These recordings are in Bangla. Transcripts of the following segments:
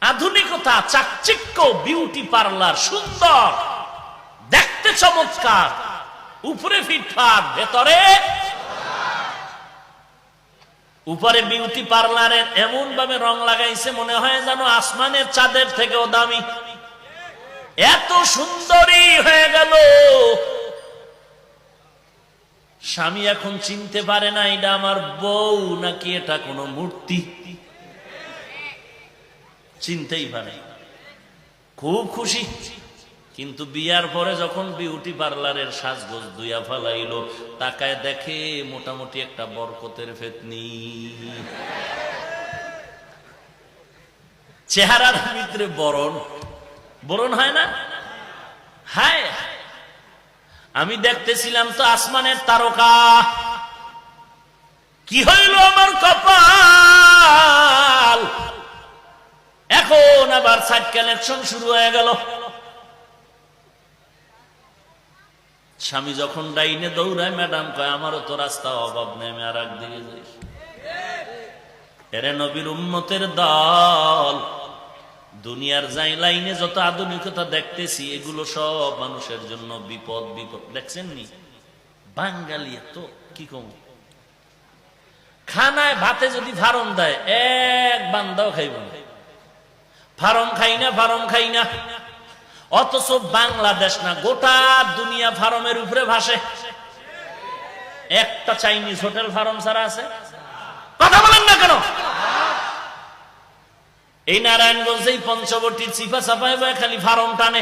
আধুনিকতা, চাকচিক্য, বিউটি পার্লার, সুন্দর দেখতে, চমৎকার, উপরে ফিটফাট, ভেতরে উপরে বিউটি পার্লারের এমন ভাবে রং লাগাইছে মনে হয় যেন আসমানের চাঁদের থেকেও দামি। এত সুন্দরী হয়ে গেল, স্বামী এখন চিনতে পারে না এটা আমার বউ নাকি এটা কোনো মূর্তি, চিনতেই পারে। খুব খুশি, কিন্তু বিয়ার পরে যখন বিউটি পার্লারের সাজগোজ দুইয়া ফেলাইলো, তাকায় দেখে মোটামুটি একটা বরকতের ফেতনি। চেহারার ভিতরে বরণ বরণ হয় না? হায়, আমি দেখতেছিলাম তো আসমানের তারকা, কি হইল আমার কপাল। এখন আবার সাইড কালেকশন শুরু হয়ে গেল। স্বামী যখন ডাইনে দৌড়ায়, ম্যাডাম কয় আমারও তো রাস্তা অভাব নেই, আমি আর একদিকে যাই। এরে নবীর উম্মতের দল, দুনিয়ার যাই লাইনে যত আধুনিকতা দেখতেছি এগুলো সব মানুষের জন্য বিপদ। বিপদ দেখছেন নি? বাঙালি তো কি কম, খানায় ভাতে যদি ফারম দেয় এক বান্দাও খাইব না। ফারম খাই না, ফারম খাই না, অথচ বাংলাদেশ না গোটা দুনিয়া ফার্মের উপরে ভাসে। একটা চাইনিজ হোটেল ফার্ম ছাড়া আছে? কথা বলেন না কেন? এই নারায়ণগঞ্জে পঞ্চবটির চিপা চাপায় খালি ফার্ম টানে।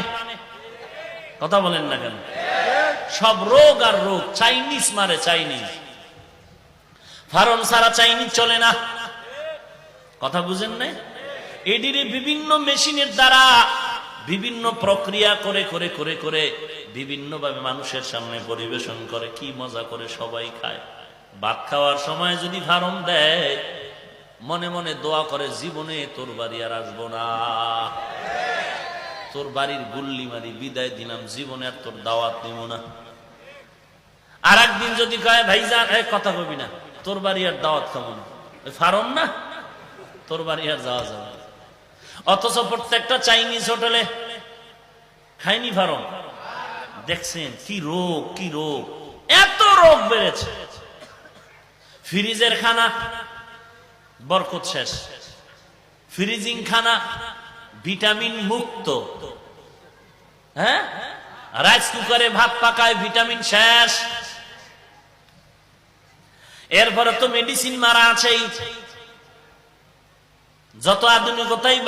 কথা বলেন না কেন? সব রোগ আর রোগ, চাইনিজ মারে চাইনিজ। ফার্ম ছাড়া চাইনিজ চলে না। কথা বুঝেন না? এডিরে বিভিন্ন মেশিনের দ্বারা বিভিন্ন প্রক্রিয়া করে করে করে করে বিভিন্ন ভাবে মানুষের সামনে পরিবেশন করে, কি মজা করে সবাই খায়। ভাত খাওয়ার সময় যদি ফার্ম দেয়, মনে মনে দোয়া করে জীবনে তোর বাড়ি আর আসবো না, তোর বাড়ির গুল্লি মারি বিদায় দিলাম, জীবনে আর তোর দাওয়াত নিব না। আর একদিন যদি কয় ভাইজান কথা কবি না, তোর বাড়ি আর দাওয়াত খাবো না, ফার্ম না, তোর বাড়ি আর যাওয়া যাবে। অথচ প্রত্যেকটা চাইনিজ হোটেলে খাইনি ফার্ম। দেখছেন কি রোগ, কি রোগ, এত রোগ বেড়েছে। ফ্রিজের খানা বরকত শেষ, ফ্রিজিং খানা ভিটামিন মুক্ত। হ্যাঁ, রাইস কুকারে ভাত পাকায় ভিটামিন শেষ। এরপরে তো মেডিসিন মারা আছেই। যত আধুনিকতাই